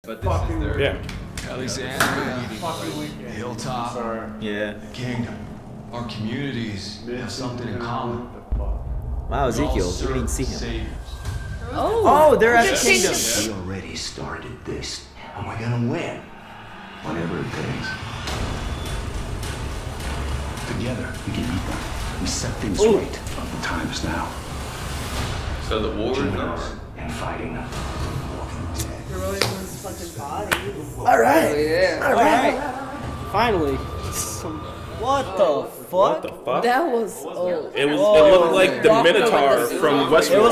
But this is their Alexandria, the hilltop, Yeah. the kingdom. Our communities have something in common. Wow, Ezekiel, we didn't see him. Saviors. Oh, they're at the kingdom. We already started this, and we're gonna win. Whatever it takes. Together, we can beat them. We set things right. The time's now. So the war Join is us in fighting them. Heroism's fucking bodies. All right. Oh, yeah. All right. Finally. What the fuck? What the fuck? That was old. It looked like the Minotaur from Westworld. It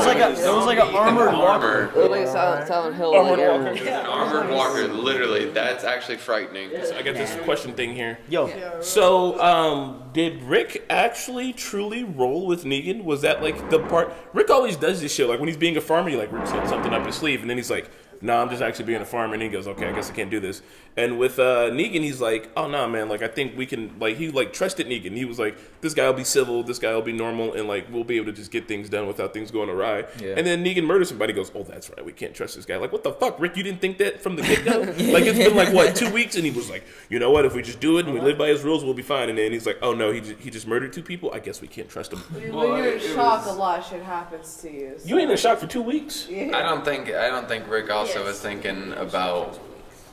was like an armored walker. It was like Silent Hill. Armored walker, literally. That's actually frightening. So I got this question thing here. Yo. So, did Rick actually truly roll with Negan? Was that like the part? Rick always does this shit. Like when he's being a farmer, you like Rick's got something up his sleeve, and then he's like, "No, I'm just actually being a farmer." And he goes, "Okay, I guess I can't do this." And with Negan, he's like, "Oh no, man! Like I think we can." Like he like trusted Negan. He was like, "This guy will be civil. This guy will be normal, and like we'll be able to just get things done without things going awry." Yeah. And then Negan murders somebody. Goes, "Oh, that's right. We can't trust this guy." Like, what the fuck, Rick? You didn't think that from the get go? Like it's been like what 2 weeks, and he was like, "You know what? If we just do it and we live by his rules, we'll be fine." And then he's like, "Oh no, he just murdered 2 people. I guess we can't trust him." When you're in shock, a lot of shit happens to you. So. You ain't in shock for 2 weeks. Yeah. I don't think Rick also was thinking about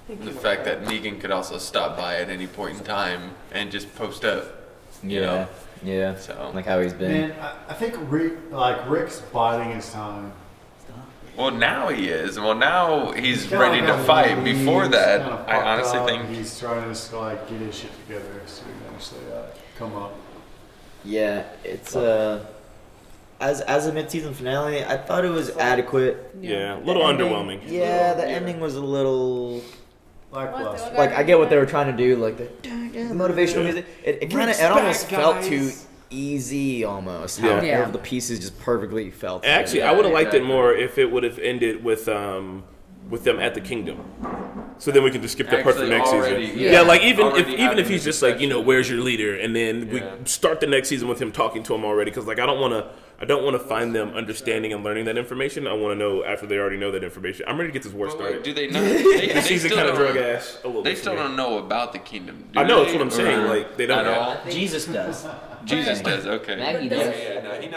the fact that Negan could also stop by at any point in time and just post up. You know? Yeah. So Like how he's been. Man, I think Rick's biding his time. well, now he is. Well, now he's ready to fight. Before that, I honestly think he's trying to just like get his shit together to eventually come up. Yeah, it's as a mid-season finale, I thought it was adequate. Yeah, a little underwhelming. Yeah, the ending was a little. Lackluster. Like I get what they were trying to do, like the motivational music. It kind of almost felt too easy, almost. How Yeah. all the pieces just perfectly felt. Actually, I would have liked it more if it would have ended with them at the kingdom. So then we can just skip that part for Actually, next already, season. yeah. Yeah, like even Already if he's just like, you know, where's your leader, and then we Yeah. start the next season with him talking to him already, because like I don't want to find them understanding and learning that information. I want to know after they already know that information. I'm ready to get this war Well, started. wait, do they not? They This season still kind of don't- drug ass a little They bit. still for me. don't know about the kingdom. Do I know, they? that's what I'm saying. Or Like they don't at know. all. Jesus does. Jesus does. Okay. Maggie does.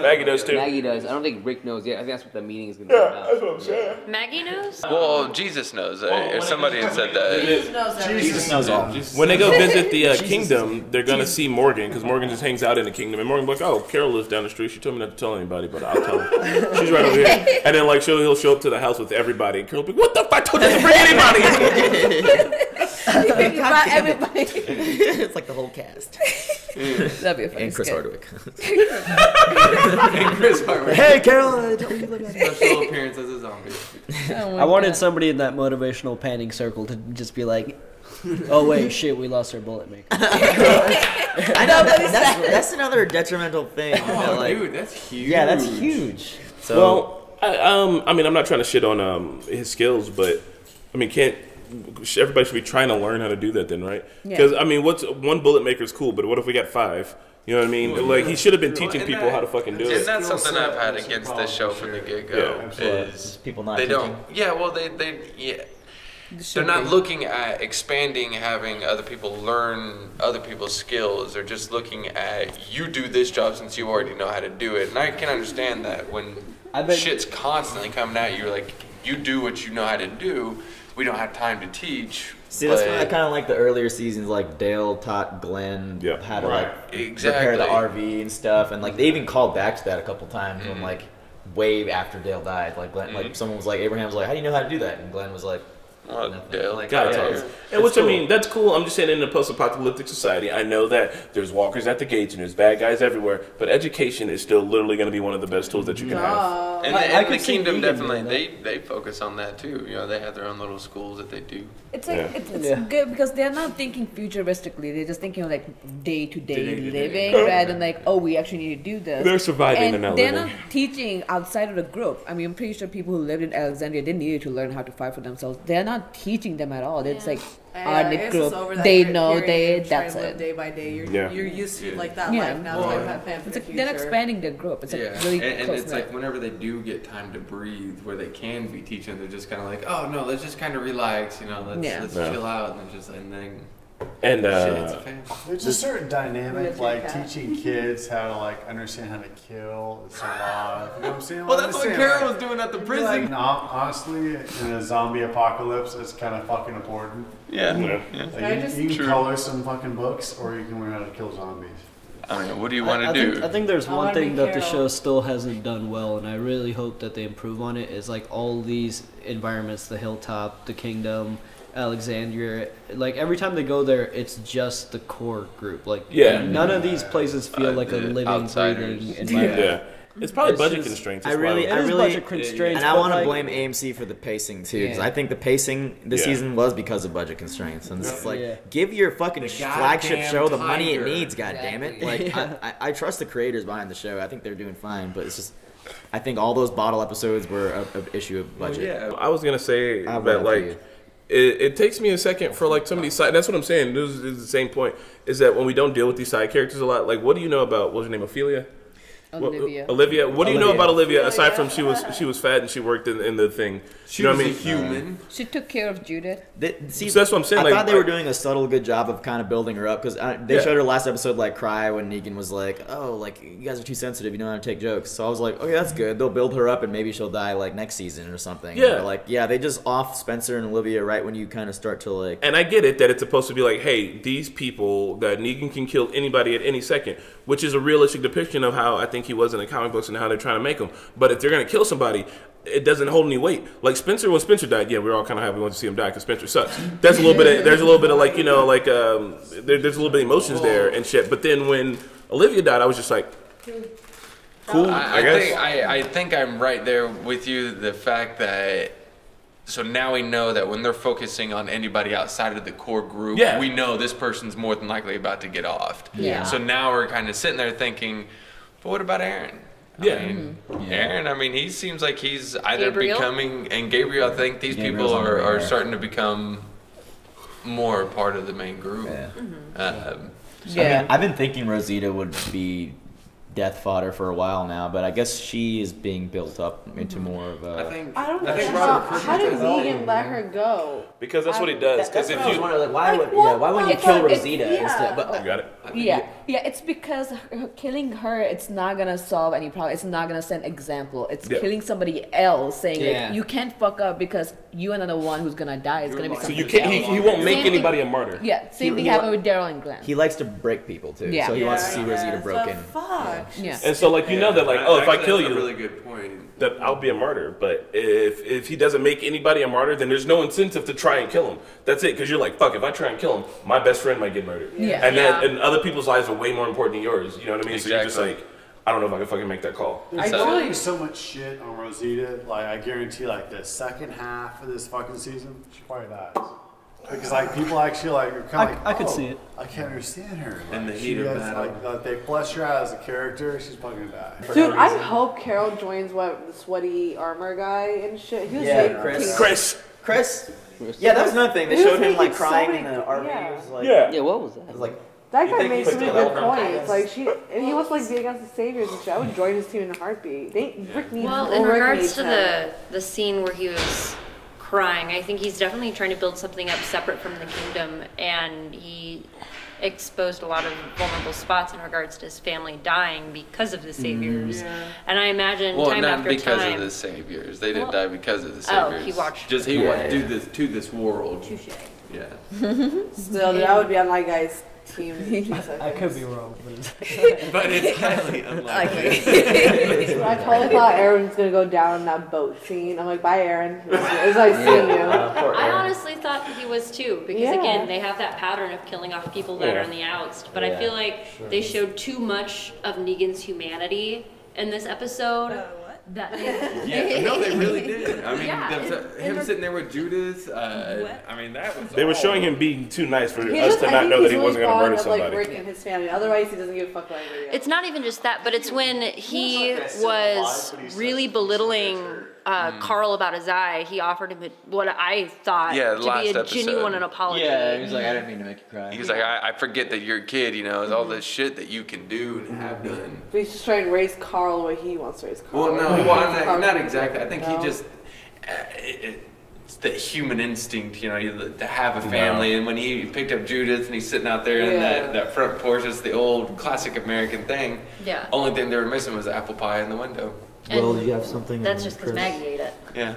Maggie does too. Maggie does. I don't think Rick knows yet. I think that's what the meeting is going to be about. That's what I'm saying. Maggie knows? Well, Jesus knows. If somebody had said that. Jesus knows all. When they go visit the kingdom, they're gonna see Morgan, because Morgan just hangs out in the kingdom, and Morgan's like, "Oh, Carol lives down the street. She told me not to tell anybody, but I'll tell her. She's right over here." And then like he'll show up to the house with everybody, and Carol's like, "What the fuck? I told you to bring anybody." Everybody. It's like the whole cast. That'd be a funny And Chris skit. Hardwick. And Chris Hardwick. Hey, Carol. I told you to look at me. Special appearance as a zombie. Oh my I wanted God. somebody in that motivational panning circle to just be like, "Oh wait, shit, we lost our bullet maker." I know that's another detrimental thing. Oh, like, dude, that's huge. yeah, that's huge. So Well, I mean, I'm not trying to shit on his skills, but I mean, everybody should be trying to learn how to do that then, right? Because I mean, one bullet maker is cool, but what if we got 5? You know what I mean? Like he should have been teaching people how to fucking do And it. that's something I've had against this show from the get-go. Is people not they teaching. don't. Yeah, well, they're not looking at expanding, having other people learn other people's skills. They're just looking at you do this job since you already know how to do it. And I can understand that when shit's constantly coming at you, like you do what you know how to do. We don't have time to teach. See, that's why I kind of like the earlier seasons, like Dale taught Glenn how to like repair the RV and stuff, and like they even called back to that a couple times when like way after Dale died, like Glenn, like someone was like, Abraham was like, "How do you know how to do that?" And Glenn was like, Dale, like, And which I mean, that's cool. I'm just saying, in a post-apocalyptic society, I know that there's walkers at the gates and there's bad guys everywhere, but education is still literally going to be one of the best tools that you can have. And the kingdom definitely they focus on that too. You know, they have their own little schools that they do. It's like it's good because they're not thinking futuristically. They're just thinking of like day-to-day living rather than like, oh, we actually need to do this. They're surviving and not they're living. not teaching outside of the group. I mean, I'm pretty sure people who lived in Alexandria, they needed to learn how to fight for themselves. They're not not teaching them at all. It's like Yeah, our it's group. just over that They period know you're they. trying That's to live it. day by day. You're used to like that Yeah. life now. Well, So I plan for It's the like they're future. expanding their group. It's like really and close it's knit. like whenever they do get time to breathe, where they can be teaching, they're just kind of like, oh no, let's just kind of relax, let's chill out, and then. And Shit, it's a fan. There's a certain dynamic, With like your cat. teaching kids how to like understand how to kill, survive. You know what I'm saying? Well, that's what Carol was doing at the prison. Like, no, honestly, in a zombie apocalypse, it's kind of fucking important. Yeah. Like, you can color some fucking books, or you can learn how to kill zombies. I mean, what do you want to I do? think, I think there's I one wanna thing be that the Carol. show still hasn't done well, and I really hope that they improve on it. Is like all these environments, the hilltop, the kingdom, Alexandria. Like every time they go there, it's just the core group. Like none of these places feel like a living, outsiders. breathing environment. Yeah. It's probably It's budget just- constraints. I That's why really, It is budget constraints, and I but, want to like- blame AMC for the pacing too, because Yeah. I think the pacing this Yeah. season was because of budget constraints, and it's like Yeah. give your fucking The flagship goddamn show the money it tiger. needs. God damn it! Like I trust the creators behind the show. I think they're doing fine, but it's just I think all those bottle episodes were an issue of budget. yeah. I was gonna say I that vote for like you. it takes me a second for like some of these side. That's what I'm saying. This is the same point. Is that when we don't deal with these side characters a lot, like what do you know about what's her name, Ophelia? Olivia. Olivia. What do you know Olivia. about Olivia aside from she was fat and she worked in the thing? She you know was what I a mean? human. She took care of Judith. See, So that's what I'm saying, I like, thought they were doing a subtle good job of kind of building her up because they Yeah. showed her last episode like cry when Negan was like, "Oh, like you guys are too sensitive. You know how to take jokes." So I was like, "Okay, that's good. They'll build her up and maybe she'll die like next season or something." Yeah. But, like they just off Spencer and Olivia right when you kind of start to like. And I get it that it's supposed to be like, hey, these people that Negan can kill anybody at any second, which is a realistic depiction of how I think he was in the comic books and how they're trying to make him. But if they're gonna kill somebody, it doesn't hold any weight. Like Spencer, when Spencer died, yeah, we were all kind of happy we wanted to see him die because Spencer sucks. There's a little bit of there's a little bit of like there's a little bit of emotions there and shit. But then when Olivia died, I was just like, cool. I guess. I think I'm right there with you. The fact that so now we know that when they're focusing on anybody outside of the core group, we know this person's more than likely about to get offed. Yeah. So now we're kind of sitting there thinking, but what about Aaron? Aaron, I mean, he seems like he's either Gabriel? becoming, and Gabriel, I think these Gabriel's people on the are radar. starting to become more part of the main group. Yeah. Yeah. I mean, I've been thinking Rosita would be death fodder for a while now, but I guess she is being built up into more of a. I don't know Robert how did Kirkman's Negan let her go? Because that's what he does. Because if you like, why wouldn't you It's kill not- it's- Rosita yeah. instead? But you got it. Yeah, it's because killing her, it's not gonna solve any problem. It's not gonna set an example. It's killing somebody else, saying like, you can't fuck up because you another one who's gonna die. It's gonna be So somebody you can't. He won't make Same thing- anybody a martyr. Yeah, same thing He- happened with Daryl and Glenn. he likes to break people too, Yeah. so he wants to see Rosita But broken. fuck. Yeah. And so like you know that like if I kill that's you, a really good point. that I'll be a martyr. But if he doesn't make anybody a martyr, then there's no incentive to try and kill him. That's it. Because you're like, fuck, if I try and kill him, my best friend might get murdered. Yeah. And other people's lives are way more important than yours. You know what I mean? So you're just Exactly. like, I don't know if I can fucking make that call. There's throwing so much shit on Rosita. Like I guarantee, like the second half of this fucking season, she probably dies. Because like people actually like are kind of like, I could see it. I can't understand her. Like, In the she heat of has, battle. like they flesh her out as a character. She's probably gonna die. For Dude, no I reason. hope Carol joins the sweaty armor guy and shit. He was Yeah, like, Chris. Yeah, that was another thing. They He was showed him like making so crying many- in the RV. yeah. It was like, Yeah, what was that? it was like, that You guy think made he so puts many the good hell points. Like and he wants like be against the saviors and shit. I would join his team in a heartbeat. Rick needs Well, in Rick regards needs to him. the scene where he was crying, I think he's definitely trying to build something up separate from the kingdom, and he exposed a lot of vulnerable spots in regards to his family dying because of the saviors. And I imagine Well, time not after because time. of the saviors. They didn't Well, die because of the oh, saviors. he watched- Just he wanted to do this to this world. Touche. Yeah. Still, dude, I would be on my guy's team. I could be wrong, but But it's highly unlikely. I totally thought Aaron was gonna go down in that boat scene. I'm like, bye, Aaron. It was like seeing you. I honestly thought he was too, because Yeah. again, they have that pattern of killing off people that are in the oust. But I feel like they showed too much of Negan's humanity in this episode. That Yeah, no, they really did. I mean, Yeah, him sitting there with Judith. I mean, that was. They were all- showing him being too nice for He's us just, to I not think know that he's he really wasn't going to fond murder of, somebody. like Rick and his family. Otherwise, he doesn't give a fuck about anybody else. It's not even just that, but it's when he was really belittling Carl about his eye, he offered him what I thought to be a genuine apology. Yeah, he was like, I didn't mean to make you cry. He's like, I forget that you're a kid, you know, it's all this shit that you can do and have done. But he's just trying to raise Carl the way he wants to raise Carl. Well, no, not exactly. I think he just, it's the human instinct, you know, to have a family. And when he picked up Judith and he's sitting out there in that front porch, it's the old classic American thing. Yeah. Only thing they were missing was the apple pie in the window. Will, do you have something? That's just because Maggie ate it. Yeah.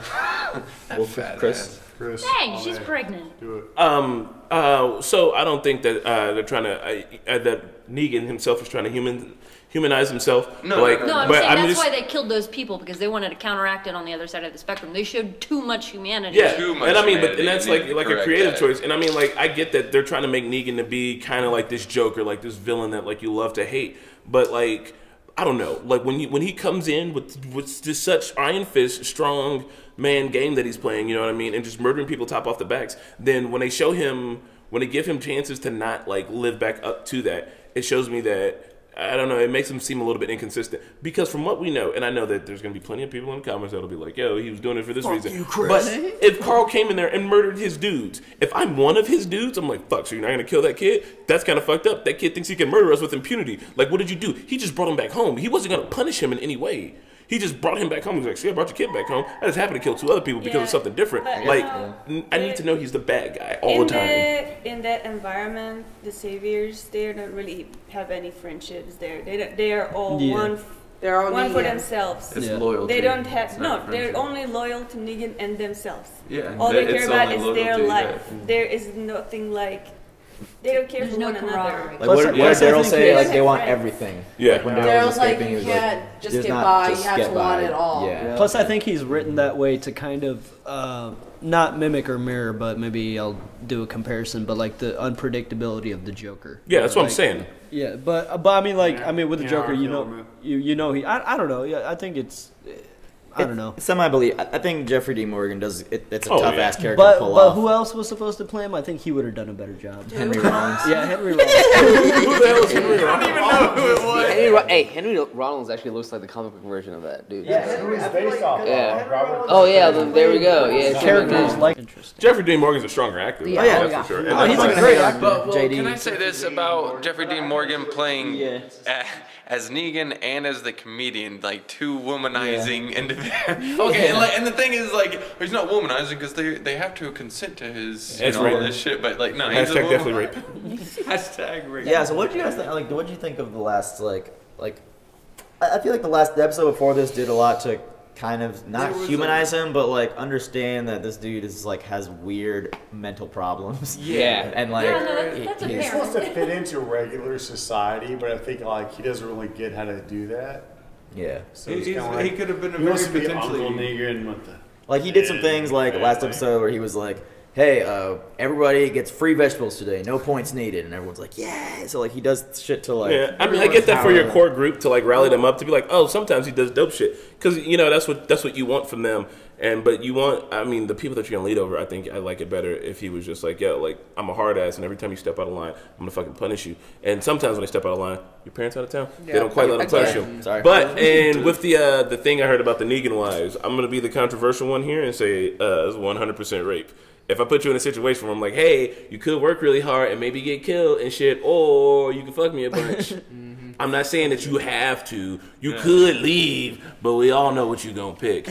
Well, Chris. Dang, she's pregnant. Do it. So I don't think that they're trying to that Negan himself is trying to humanize himself. No, I'm saying that's why they killed those people, because they wanted to counteract it on the other side of the spectrum. They showed too much humanity. Yeah, and I mean, and that's like a creative choice. And I mean, like, I get that they're trying to make Negan to be kind of like this Joker, like this villain that like you love to hate. But like, I don't know, like when he comes in with just such iron fist, strong man game that he's playing, you know what I mean, and just murdering people top off the backs. Then when they show him, when they give him chances to not like live back up to that, it shows me that, I don't know, it makes him seem a little bit inconsistent. Because from what we know, and I know that there's going to be plenty of people in the comments that'll be like, yo, he was doing it for this reason. You, Chris. But if Carl came in there and murdered his dudes, if I'm one of his dudes, I'm like, fuck, so you're not going to kill that kid? That's kind of fucked up. That kid thinks he can murder us with impunity. Like, what did you do? He just brought him back home. He wasn't going to punish him in any way. He just brought him back home. He was like, see, I brought your kid back home. I just happened to kill 2 other people because of something different. Like, I need to know he's the bad guy all the time. In that environment, the saviors, they don't really have any friendships there. They are all one. They're all one for themselves. It's loyalty. They don't have they're only loyal to Negan and themselves. Yeah. All they care about is their life. There is nothing like. They don't care for one another. Like, what did Daryl say? Like, they want everything. Yeah. Like, when Daryl was like, escaping, he was you can't like, just get by, you have to want it all. Yeah. Plus, I think he's written that way to kind of not mimic or mirror, but maybe I'll do a comparison. But like the unpredictability of the Joker. Yeah, that's what I'm saying. Yeah, but I mean, like, with the Joker, you know, I don't know. Yeah, I think it's. I don't know. Semi-believe. I think Jeffrey D. Morgan does. It's a tough-ass character to pull off. But who else was supposed to play him? I think he would have done a better job. Henry Rollins. Yeah, Henry Rollins. Who the hell is Henry Rollins? I don't even know who it was. Henry Rollins actually looks like the comic book version of that dude. Yeah, Henry's based off Robert. Oh yeah, then there we go. Yeah, characters like interesting. Jeffrey Dean Morgan's a stronger actor. Yeah, that's for sure. Oh, he's a great actor. Well, JD. can I say this about Jeffrey Dean Morgan playing as Negan and as the comedian, like 2 womanizing individuals? Okay, and the thing is, like, he's not womanizing because they have to consent to his all this shit, but like, no, he's Hashtag definitely rape. Hashtag rape. Yeah. So what did you guys think? Like, what did you think of the last like? I feel like the episode before this did a lot to kind of not humanize him, but like understand that this dude is like has weird mental problems. Yeah, and like he's supposed to fit into regular society, but I think like he doesn't really get how to do that. Yeah, so he could have been a he very wants to be potentially Uncle Negan with the. Like he did some things like last episode where he was like, hey, everybody gets free vegetables today, no points needed, and everyone's like, yeah. So like he does shit to like. Yeah, I mean, I get that for your core group to like rally them up to be like, oh, sometimes he does dope shit because you know that's what you want from them. But you want, I mean, the people that you're gonna lead over. I think I like it better if he was just like, yo, like I'm a hard ass, and every time you step out of line, I'm gonna fucking punish you. And sometimes when they step out of line, your parents out of town, they don't quite let them punish you. Sorry. But and with the thing I heard about the Negan wives, I'm gonna be the controversial one here and say it's 100% rape. If I put you in a situation where I'm like, hey, you could work really hard and maybe get killed and shit, or you could fuck me a bunch. I'm not saying that you have to. You could leave, but we all know what you're gonna pick.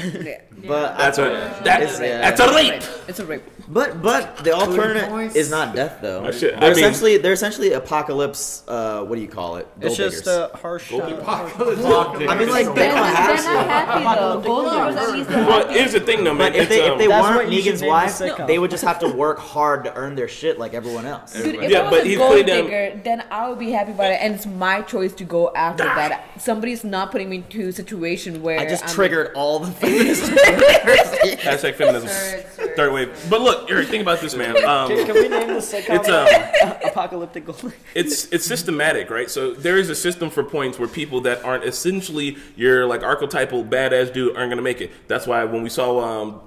But that's a rape. It's a rape. But the alternative is not death though. They're essentially apocalypse. What do you call it? It's just a harsh. Apocalypse. I mean, like they're not happy though. Gold diggers at least. Well, here's the thing though, man. But if they weren't Negan's wife, they would just have to work hard to earn their shit like everyone else. Dude, if I was a gold digger, then I would be happy about it, and it's my choice to go after that. Somebody's not putting me into a situation where I just triggered all the feminists. Hashtag feminism. Third wave. But look, Eric, think about this, man. Can we name this apocalyptic gold? It's systematic, right? So there is a system for points where people that aren't essentially your like archetypal badass dude aren't gonna make it. That's why when we saw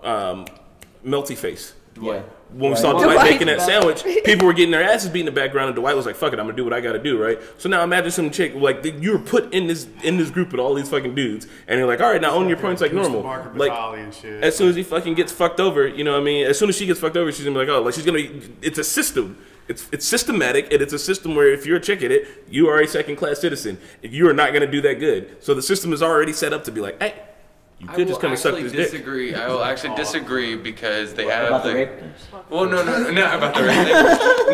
Melty Face When we saw Dwight making that sandwich, people were getting their asses beat in the background, and Dwight was like, "Fuck it, I'm gonna do what I gotta do." Right. So now imagine some chick like you were put in this group with all these fucking dudes, and you're like, "All right, now own your points like normal." Like as soon as he fucking gets fucked over, you know what I mean? As soon as she gets fucked over, she's gonna be like, "Oh, like she's gonna be." It's a system. It's systematic, and it's a system where if you're a chick at it, you are a second-class citizen. You are not gonna do that good. So the system is already set up to be like, "Hey." You could just come and suck this dick. I will actually disagree because they have about the rape. Well, no, not about the rape.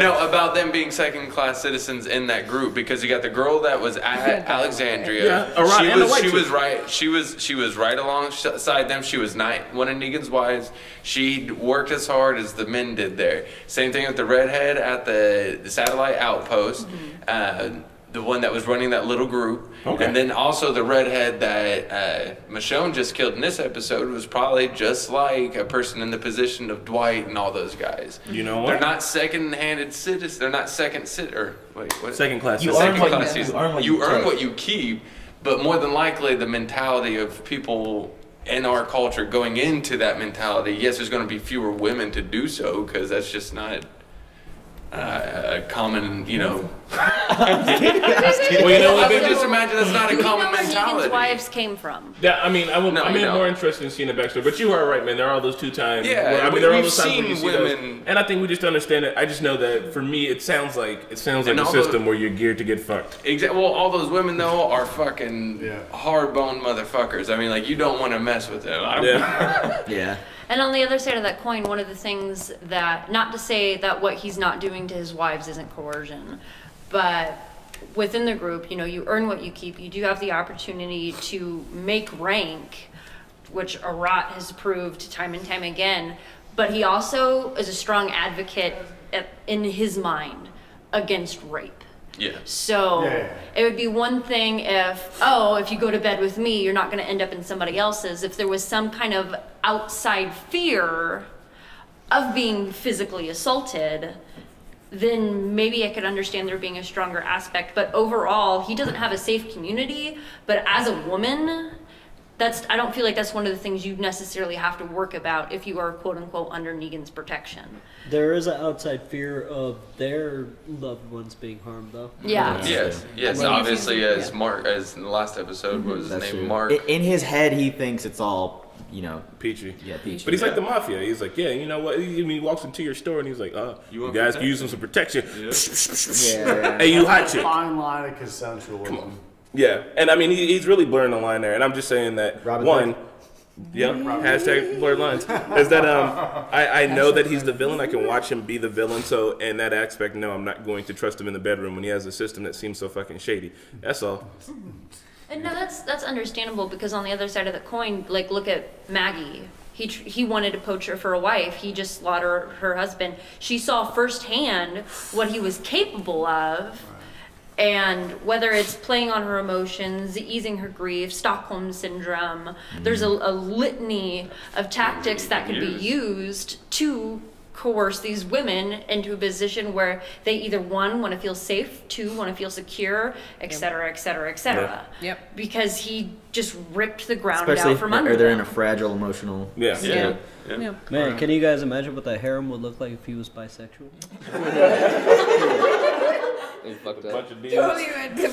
No, about them being second-class citizens in that group because you got the girl that was at Alexandria. She was right. She was right alongside them. She was not one of Negan's wives. She worked as hard as the men did there. Same thing with the redhead at the satellite outpost. The one that was running that little group. Okay. And then also the redhead that Michonne just killed in this episode was probably just like a person in the position of Dwight and all those guys. You know what? They're not second-handed citizens. They're not second-class. You earn what you keep, but more than likely the mentality of people in our culture going into that mentality, yes, there's going to be fewer women to do so because that's just not common, you know. Well, you know what? Just imagine that's not a common mentality. Negan's wives came from. Yeah, I mean, I'm more interested in seeing the backstory. But you are right, man. There are those 2 times. Yeah, where, I mean, there are those times seen where you see women, those, and I think we just understand it. I just know that for me, it sounds like a system where you're geared to get fucked. Exactly. Well, all those women though are fucking hard-boned motherfuckers. I mean, like you don't want to mess with them. Yeah. And on the other side of that coin, one of the things that, not to say that what he's not doing to his wives isn't coercion, but within the group, you know, you earn what you keep. You do have the opportunity to make rank, which Arat has proved time and time again, but he also is a strong advocate in his mind against rape. Yeah. So it would be one thing if you go to bed with me, you're not going to end up in somebody else's. If there was some kind of outside fear of being physically assaulted, then maybe I could understand there being a stronger aspect. But overall, he doesn't have a safe community. But as a woman, I don't feel like that's one of the things you necessarily have to work about if you are quote unquote under Negan's protection. There is an outside fear of their loved ones being harmed, though. Yeah. Yes. Obviously, as Mark, as in the last episode, was his name Mark. In his head, he thinks it's all, you know, peachy. Yeah, peachy. But he's like the mafia. He's like, yeah, you know what? He walks into your store and he's like, you guys can use some protection. Hey, you hot chick. Fine line of consensualism. Yeah, and I mean, he's really blurring the line there, and I'm just saying that hashtag blurred lines, is that I know that he's the villain. I can watch him be the villain, so in that aspect, no, I'm not going to trust him in the bedroom when he has a system that seems so fucking shady. That's all. And no, that's understandable because on the other side of the coin, like look at Maggie. He wanted to poach her for a wife. He just slaughtered her husband. She saw firsthand what he was capable of. And whether it's playing on her emotions, easing her grief, Stockholm syndrome, there's a litany of tactics that could be used to coerce these women into a position where they either one, want to feel safe, two, want to feel secure, et cetera, et cetera, et cetera. Yep. Because he just ripped the ground Especially out from under them. they're in a fragile emotional Yeah. Man, can you guys imagine what the harem would look like if he was bisexual? They fucked up. Totally went to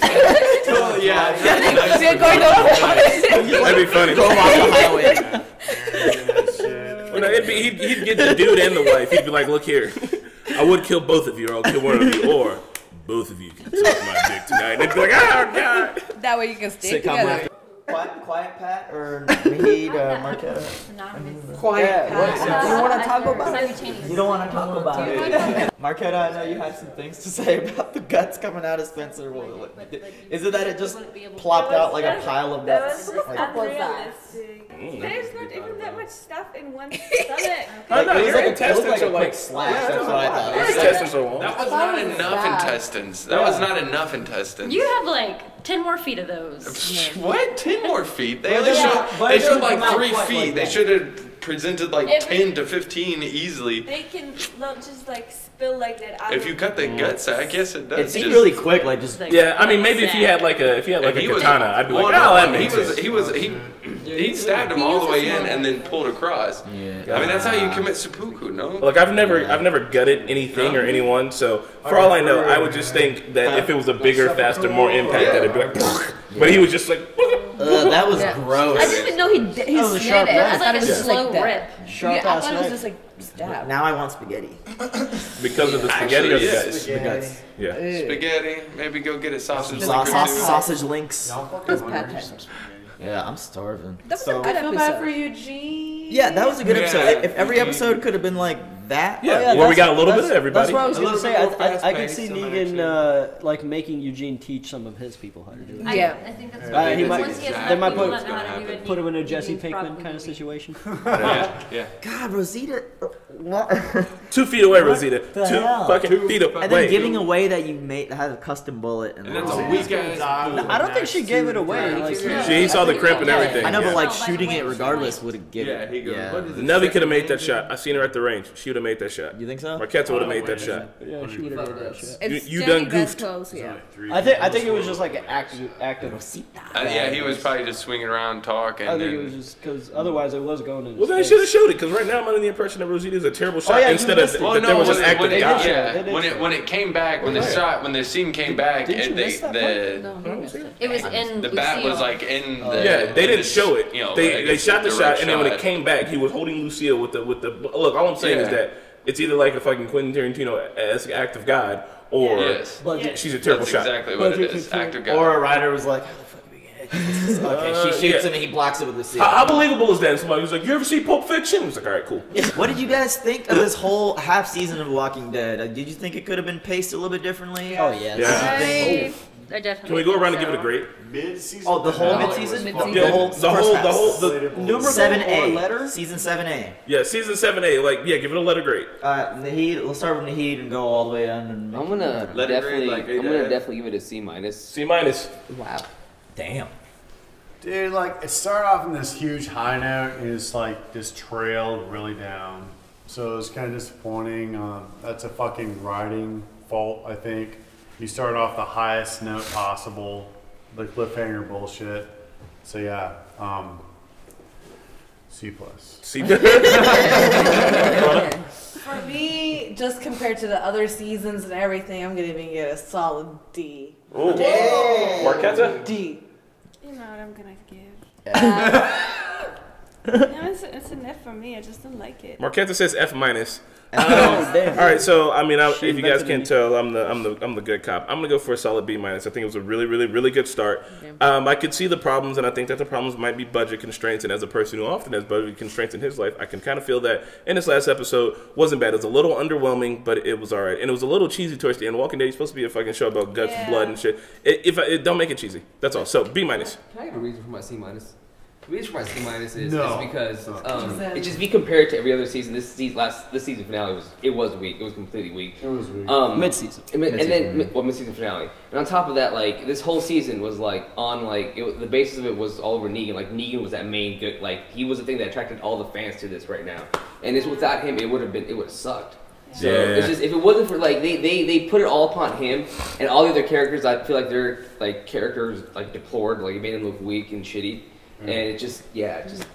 Totally, yeah. We're going over. That'd be funny. Go off the highway. Well, no, he'd get the dude and the wife. He'd be like, look here, I would kill both of you, or I'll kill one of you, or both of you can suck my dick tonight. And they'd be like, oh, God. That way you can stay together. Quiet Pat or Mahid Marquetta? Quiet Pat. You don't want to talk about it? You don't want to talk about it. Marquetta, I know you had some things to say about the guts coming out of Spencer. Is it that it just plopped out like a pile of guts? Unrealistic. There's not even that much stuff in one stomach. It was like intestines are like slash. That's what I thought. Intestines are long. That was not enough intestines. That was not enough intestines. You have like 10 more feet of those. What? 10 more feet? They only showed like 3 feet. They should have presented like 10 to 15 easily. They can not just like spill like that. If you cut the guts, I guess it does. It seemed really quick, like just. Yeah, I mean, maybe if he had like a katana, I'd be like, oh, that makes sense. He stabbed him all the way in and then pulled across. Yeah. I mean, that's how you commit seppuku, no? Like I've never gutted anything or anyone, so for all I know, I would just think that if it was a bigger, faster, more impact, that it'd be like. But he was just like. That was gross. I didn't even know he did it. I thought it was just like rip. I thought it was just like stab. Now I want spaghetti. Because of the spaghetti or the yes. guts? Yeah. Spaghetti. Maybe go get a sausage link or two. Sausage links. That's pad. Yeah, I'm starving. That was a good I feel episode. bad for Eugene. Yeah, that was a good episode. If every episode could have been like that. Where we got a little bit of everybody. That's what I was going to say. I could see Negan like making Eugene teach some of his people how to do it. Yeah. I think that's They might put put him in a Jesse Pinkman kind of situation. Yeah. God, Rosita. 2 feet away, Rosita. 2 hell? fucking feet away. And then giving away that you had a custom bullet. And that's a weak ass. I don't think she gave it away. Like, She saw the crimp and everything. I know, but like shooting it regardless would have given. Nelly could have made that shot. I seen her at the range. She would have made that shot. You think so? Marquetta would have made that shot. Yeah, she would have made that shot. You done goofed. Close, yeah. I think it was just like an active. Yeah, he was probably just swinging around talking. I think it was just because otherwise it was going in. Well, then I should have showed it because right now I'm under the impression that Rosita is a terrible shot instead of well, that no, there was an active guy. Yeah, when it came back, when the scene came back, and it was in the bat was like in the yeah, they didn't show it. You know, they shot the shot, and then when it came back, he was holding Lucille with the look. All I'm saying is that it's either like a fucking Quentin Tarantino-esque act of God, or she's a terrible shot. That's exactly what it is. Act of God. Or a writer was like, how the fuck do we get it? Okay, she shoots him and he blocks it with the seal. How believable is that? Somebody was like, "You ever see Pulp Fiction?" I was like, "All right, cool." What did you guys think of this whole half season of Walking Dead? Did you think it could have been paced a little bit differently? Oh yeah. I definitely. Can we go around and give it a grade? Mid-season. Oh, the whole mid-season? Yeah, the whole number 7A letter? Season 7A. Yeah, season 7A. Like, give it a letter grade. Nahid, let's start with Nahid and go all the way down. And I'm gonna definitely give it a C minus. C minus. Wow. Damn. Dude, like it started off in this huge high note and it's like just trailed really down. So it's kind of disappointing. That's a fucking writing fault, I think. You start off the highest note possible, the cliffhanger bullshit. So yeah, C plus. For me, just compared to the other seasons and everything, I'm gonna even get a solid D. Ooh. Marquetta? D. You know what I'm gonna give. No, it's an F for me. I just don't like it. Marquetta says F minus. All right, so I mean, if you guys can't tell, I'm the good cop. I'm gonna go for a solid B minus. I think it was a really, really, really good start. I could see the problems, and I think that the problems might be budget constraints. And as a person who often has budget constraints in his life, I can kind of feel that in this last episode wasn't bad. It was a little underwhelming, but it was all right, and it was a little cheesy towards the end. Walking Dead is supposed to be a fucking show about guts, blood, and shit. Don't make it cheesy. That's all. So B minus. Can I get a reason for my C minus? The reason for my C minus is because it's just be compared to every other season. This season finale was weak. It was completely weak. It was weak. Mid-season. Mid-season finale. And on top of that, like this whole season was like on like the basis of it was all over Negan. Like Negan was that main good. Like he was the thing that attracted all the fans to this right now. And it's without him, it would have sucked. So it's just if it wasn't for like they put it all upon him and all the other characters, I feel like their like characters like deplored. Like it made them look weak and shitty. And it just, I just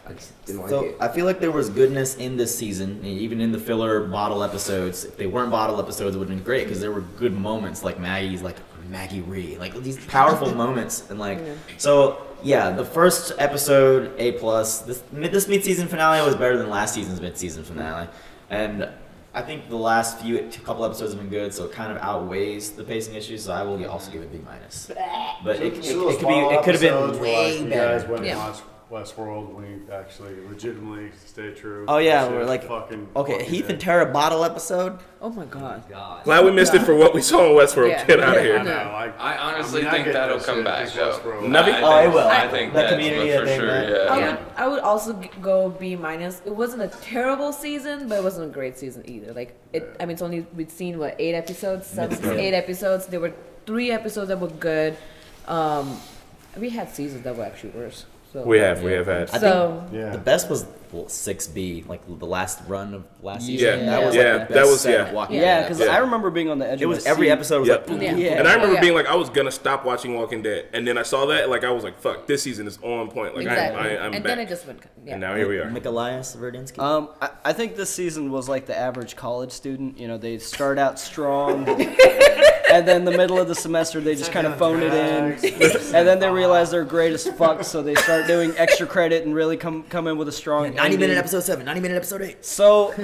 didn't like it. I feel like there was goodness in this season, even in the filler bottle episodes. If they weren't bottle episodes, it would have been great because there were good moments like Maggie Ree, like these powerful moments. And the first episode, A+. This mid-season finale was better than last season's mid-season finale. And I think the last couple episodes have been good, so it kind of outweighs the pacing issues. So I will also give it B minus. But it could have been way better. You guys went and watched Westworld. We actually legitimately stay true. Oh yeah, we're like Heath and Tara bottle episode. Oh my god. Glad we missed it for what we saw in Westworld. Yeah. Get out of here. I honestly think that'll come back though. Nothing? It will. I think the that's community for sure. I would also go B minus. It wasn't a terrible season, but it wasn't a great season either. Like it's only we'd seen 8 episodes, 8 episodes. There were 3 episodes that were good. We had seasons that were actually worse. So, we have had. The best was 6B, like the last run of last season. Yeah, that was like the best set of Walking Dead. because I remember being on the edge. It was every episode was like, and I remember being like, I was gonna stop watching Walking Dead, and then I saw that, like I was like, fuck, this season is on point. Like I'm and back. then it just went. Yeah. And now here we are. Nikolaus Verdinsky. I think this season was like the average college student. You know, they start out strong, and then the middle of the semester they just kind of phone it in, and then they realize they're great as fuck, so they start doing extra credit and really come in with a strong 90-minute episode 7, 90-minute episode 8. So,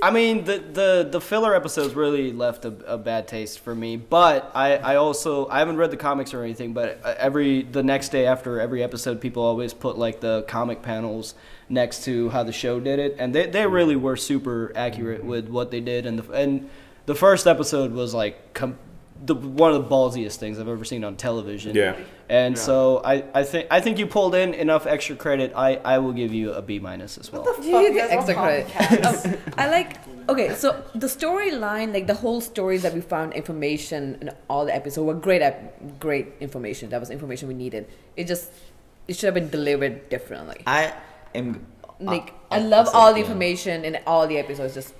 I mean, the filler episodes really left a bad taste for me. But I haven't read the comics or anything. But the next day after every episode, people always put like the comic panels next to how the show did it, and they really were super accurate with what they did. And the first episode was like one of the ballsiest things I've ever seen on television. Yeah. And so I think you pulled in enough extra credit. I will give you a B- as well. What the fuck? Extra credit. I like. Okay, so the storyline, like the whole stories that we found information in all the episodes were great information. That was information we needed. It should have been delivered differently. I am. I love all the information in all the episodes.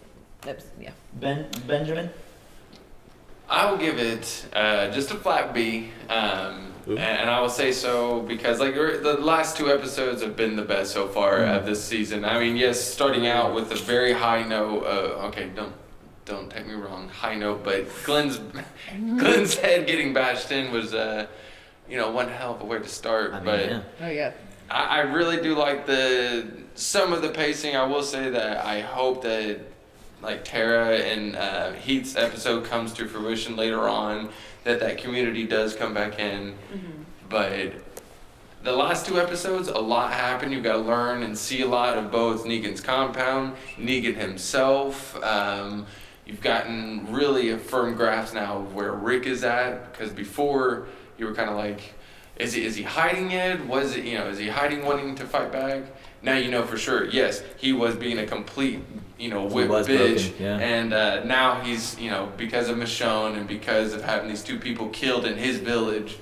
Yeah. Benjamin. I will give it just a flat B, and I will say so because like the last 2 episodes have been the best so far of this season. I mean, yes, starting out with a very high note. Okay, don't take me wrong, high note, but Glenn's head getting bashed in was one hell of a way to start. I really do like some of the pacing. I will say that I hope that, like Tara and Heath's episode comes to fruition later on, that community does come back in. But the last 2 episodes, a lot happened. You've got to learn and see a lot of both Negan's compound, Negan himself. You've gotten really a firm grasp now of where Rick is at, because before you were kind of like, is he hiding it? Is he hiding wanting to fight back? Now you know for sure, yes, he was being a complete, whip bitch. Yeah. And now he's, because of Michonne and because of having these 2 people killed in his village,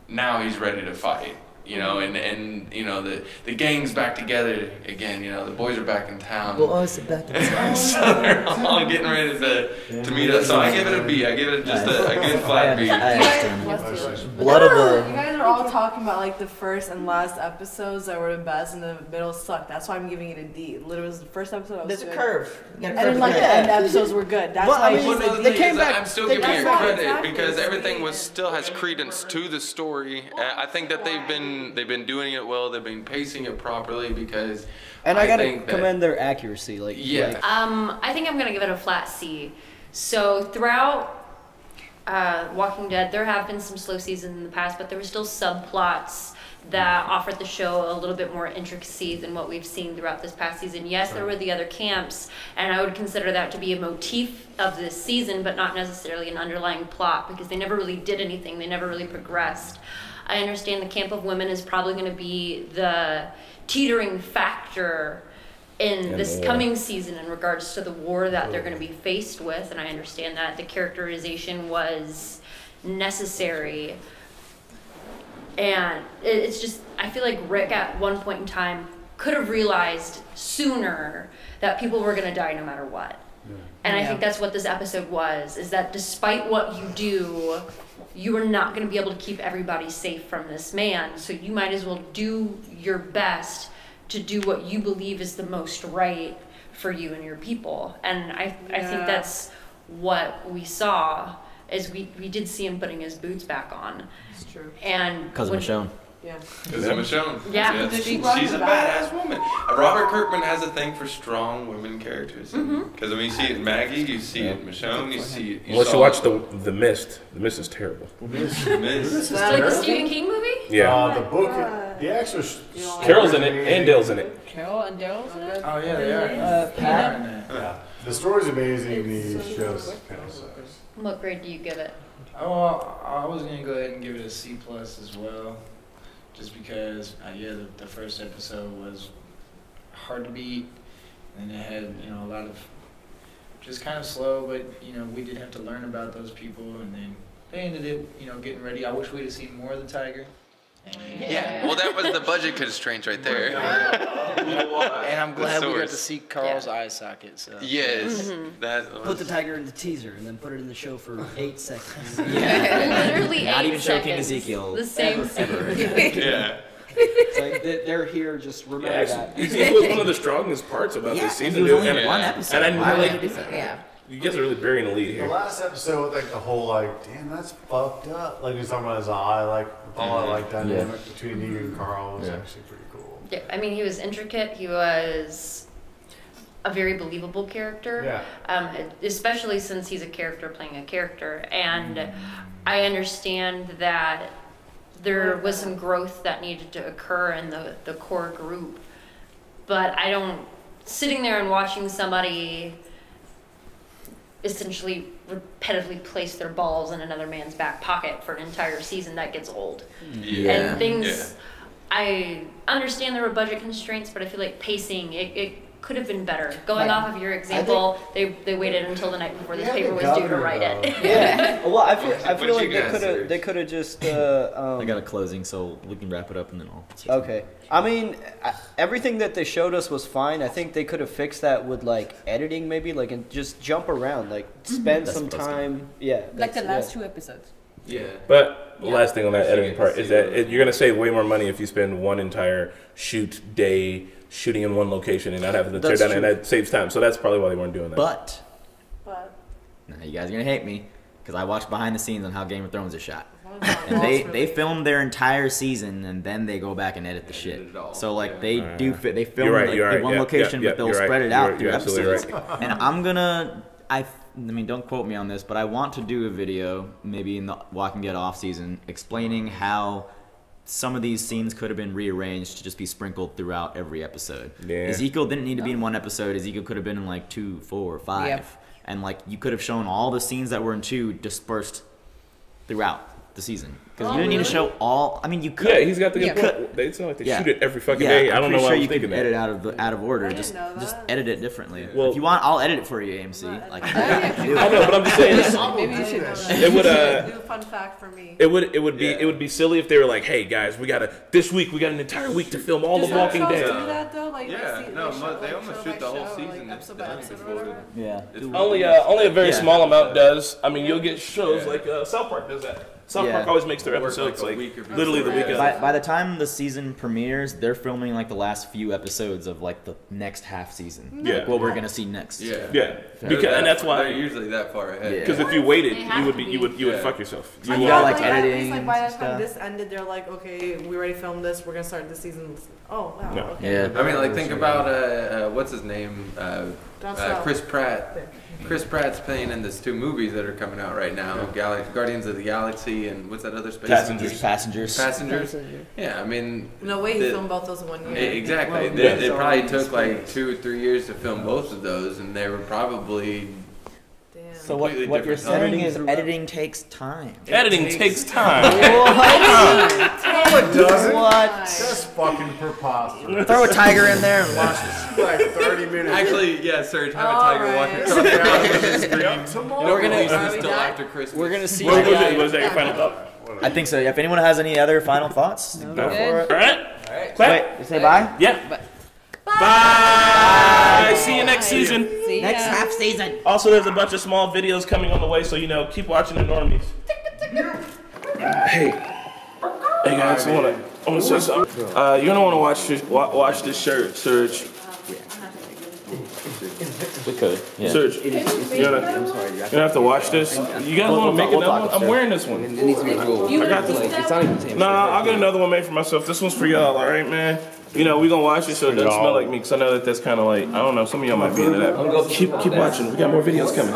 now he's ready to fight. And the gang's back together again. The boys are back in town. Boys are back in town. So they're all getting ready to meet up. So I give it a B. I give it just a good flat B. You guys are all talking about like the first and last episodes that were the best, and the middle sucked. That's why I'm giving it a D. Literally, was the first episode. There's a curve. And then like the end episodes were good. That's why they came back. I'm still giving it credit because everything still has credence to the story. I think that they've been doing it well. They've been pacing it properly because. And I gotta commend their accuracy. I think I'm gonna give it a flat C. So throughout Walking Dead, there have been some slow seasons in the past, but there were still subplots that offered the show a little bit more intricacy than what we've seen throughout this past season. Yes, there were the other camps, and I would consider that to be a motif of this season, but not necessarily an underlying plot, because they never really did anything. They never really progressed. I understand the camp of women is probably going to be the teetering factor in this coming season in regards to the war that they're going to be faced with, and I understand that the characterization was necessary. And it's just, I feel like Rick at one point in time could have realized sooner that people were going to die no matter what. And I think that's what this episode was, is that despite what you do, you are not going to be able to keep everybody safe from this man. So you might as well do your best to do what you believe is the most right for you and your people. And I think that's what we saw, is we did see him putting his boots back on. It's true. And because of Michonne. Yeah. Because of Michonne. Yeah. She's a badass woman. Robert Kirkman has a thing for strong women characters. Because when you see it in Maggie, you see it in Michonne, you see it. Unless you watch The Mist. The Mist is terrible. The Mist. Is like the Stephen King movie? Yeah. The book, the extras. Carol's in it, and Dale's in it. Carol and Daryl's in it? Oh, yeah, they are. Yeah. The story's amazing. The show's kind of sucks. What grade do you give it? Oh, I was going to go ahead and give it a C+ as well. Just because, the first episode was hard to beat, and it had, a lot of, just kind of slow, but, we did have to learn about those people, and then they ended up, getting ready. I wish we'd have seen more of the tiger. Yeah, well, that was the budget constraints right there. And I'm glad we got to source. see Carl's eye socket. So. Yes, that Put was. the tiger in the teaser and then put it in the show for 8 seconds. Literally Not 8 even showing seconds. Ezekiel. The same scene. Yeah. It's like they're here, just remember that. It was one of the strongest parts about this season. He was only dude. in one episode. And I Why knew, would like, you do that? Yeah. you guys are really burying the lead The here. last episode with like the whole like, damn, that's fucked up. Like he's talking about his eye, like all that like dynamic between Negan and Carl was actually pretty cool. Yeah, I mean, he was intricate. He was a very believable character. Yeah. Especially since he's a character playing a character. And I understand that there was some growth that needed to occur in the core group. But I don't, sitting there and watching somebody essentially repetitively place their balls in another man's back pocket for an entire season, that gets old. Yeah. And things, I understand there were budget constraints, but I feel like pacing, it could have been better. Going off of your example, they waited until the night before this paper was due to write it. Yeah. Well, I feel What like you guys search? they could have just. I got a closing, so we can wrap it up and then I'll. Okay. I mean, everything that they showed us was fine. I think they could have fixed that with like editing, maybe, like, and just jump around, like spend some time. Yeah. Like the that's- last 2 episodes. Yeah. But the last thing on that editing part is that you're going to save way more money if you spend one entire shoot day shooting in one location and not having to tear That's down, true. and that saves time. So that's probably why they weren't doing that. But But now you guys are gonna hate me because I watched behind the scenes on how Game of Thrones is shot, and they filmed their entire season and then they go back and edit the shit. So like they they film You're right, like, you're in right, one yeah, location, yeah, but they'll you're right, spread it out you're through absolutely episodes. And I'm gonna I mean, don't quote me on this, but I want to do a video, maybe in the Walking Dead off season, explaining how some of these scenes could have been rearranged to just be sprinkled throughout every episode. Yeah. Ezekiel didn't need to be in one episode. Ezekiel could have been in like 2, 4, 5. Yep. And like you could have shown all the scenes that were in 2 dispersed throughout the season. Because you didn't need to show all. I mean, you could. Yeah, he's got the you good could. It's not like they Yeah. shoot it every fucking Yeah, day. I I'm don't know pretty why sure I was you thinking could that. edit out of order. didn't Just know that. edit it differently. Well- if you want, I'll edit it for you, AMC. Like I know, but I'm just saying. Maybe you should. It would new fun fact for me. it would be silly if they were like, hey guys, we got an entire week to film all Does the Walking shows Dead. do that though? Like Yeah, they no, show, they like, almost show shoot by the whole show, season like, episode the by night episode or before. whatever. Yeah. Only a very small amount does. I mean, you'll get shows like South Park does that. South Yeah. Park always makes their Work episodes like a like week or two. literally the week of. By the time the season premieres, they're filming like the last few episodes of like the next half season. Yeah. Like, what we're gonna see next. Yeah. Yeah, because and that's why. They're usually that far ahead. Yeah. Because if you waited, They have you would to be be. you would Yeah. fuck yourself. You You got would- like at least, editing like by the and time stuff. this ended, they're like, okay, we already filmed this. We're gonna start this season. Oh wow. No. Okay. Yeah. I mean, like, think about what's his name, Stop. Chris Pratt. Chris Pratt's playing in these 2 movies that are coming out right now, Guardians of the Galaxy and what's that other space? Passengers. Passengers. Yeah, I mean. No way, he filmed both those in 1 year. Exactly. Well, They probably took like 2 or 3 years to film both of those, and they were probably. Damn. So what Completely you're different saying time. is editing takes time. Editing takes time. No, it doesn't. What? That's fucking preposterous. Throw a tiger in there and watch this. Like 30 minutes. Actually, yeah, Serge, have a All tiger right. walk across the house with his screen. Tomorrow. We're gonna use Are this we till done? after Christmas. We're gonna see. Was that your final thought? I think so. If anyone has any other final thoughts, go for it. All right. Wait, you say bye? Yeah. Bye. See you next season. See Next ya. half season. Also, there's a bunch of small videos coming on the way, so keep watching the Normies. Hey guys, I wanna say something. You're gonna wanna watch this shirt, Serge. We could. Yeah. Serge, you're gonna have to watch this. You guys wanna make another one? I'm wearing this one. It needs to be cool. I got this one. It's not even the same. Nah, I'll get another one made for myself. This one's for y'all, alright, man? We gonna watch it so it doesn't smell like me, because I know that's kind of like, I don't know, some of y'all might be into that. Keep watching. We got more videos coming.